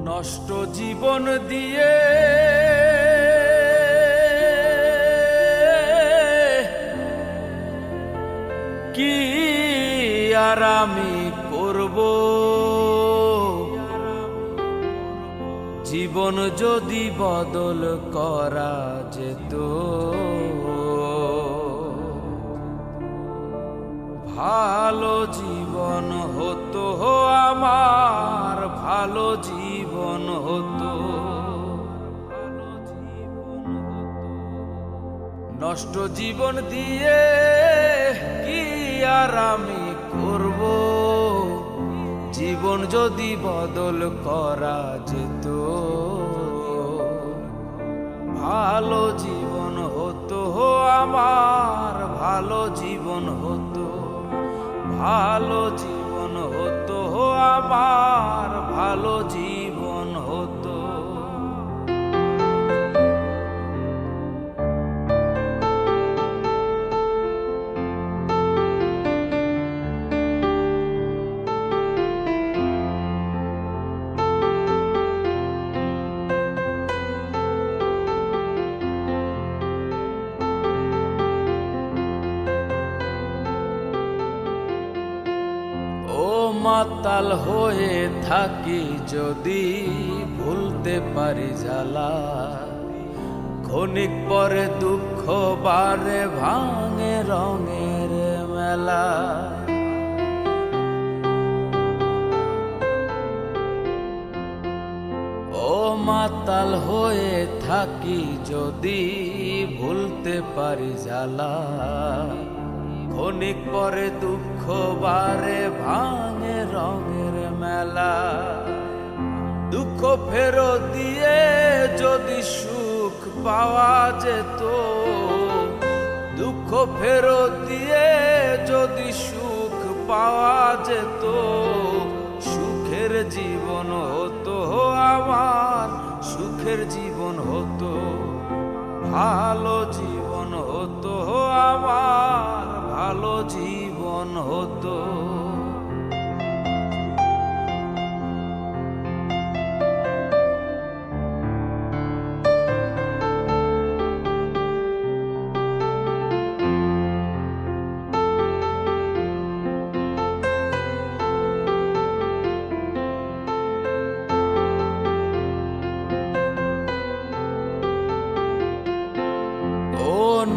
নষ্ট জীবন দিয়ে কি আর আমি করব? জীবন যদি বদল করা যেত, ভালো জীবন হতো আমার, ভালো জীবন হতো। নষ্ট জীবন দিয়ে কি আর আমি করব? জীবন যদি বদল করা যেত, ভালো জীবন হতো আমার, ভালো জীবন হতো, ভালো জীবন হতো আমার, ভালো জীবন হতো। মাতাল হয়ে থাকি যদি ভুলতে পারি জ্বালা, ক্ষণিক পরে দুঃখ বারে ভাঙে রঙের মেলা। ও মাতাল হয়ে থাকি যদি ভুলতে পারি জ্বালা, ক্ষণিক পরে দুঃখ বারে ভাঙে রঙের মেলা। দুঃখ ফেরত দিয়ে যদি সুখ পাওয়া যেত, দুঃখ ফেরত দিয়ে যদি সুখ পাওয়া যেত, সুখের জীবন হতো আমার, সুখের জীবন হতো, ভালো জীবন হতো আমার, ভালো জীবন হতো।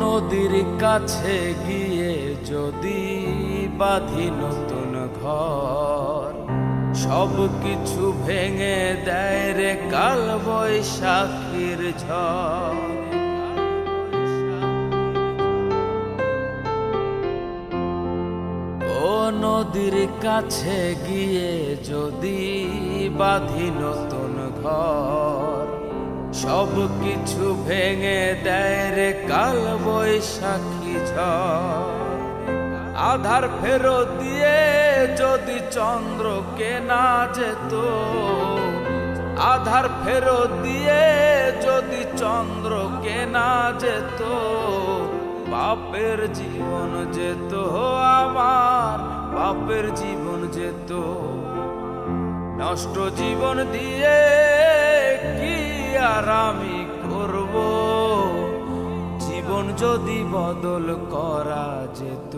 নদীর কাছে গিয়ে যদি বাঁধি নতুন ঘর, সব কিছু ভেঙে দেয় রে কাল বৈশাখীর ঝড়। ও নদীর কাছে গিয়ে যদি বাঁধি নতুন ঘর, সব কিছু ভেঙে দেয় রে কাল বৈশাখী ঝড়। আধার ফেরত দিয়ে যদি চন্দ্র কেনা যেত, আধার ফেরত দিয়ে যদি চন্দ্র কেনা যেত, বাপের জীবন যেত আমার, বাপের জীবন যেত। নষ্ট জীবন দিয়ে কি আর আমি করব? জীবন যদি বদল করা যেত,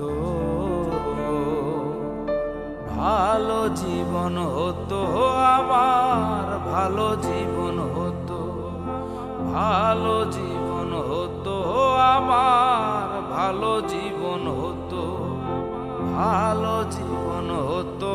ভালো জীবন হতো আমার, ভালো জীবন হতো, ভালো জীবন হতো আমার, ভালো জীবন হতো, ভালো জীবন হতো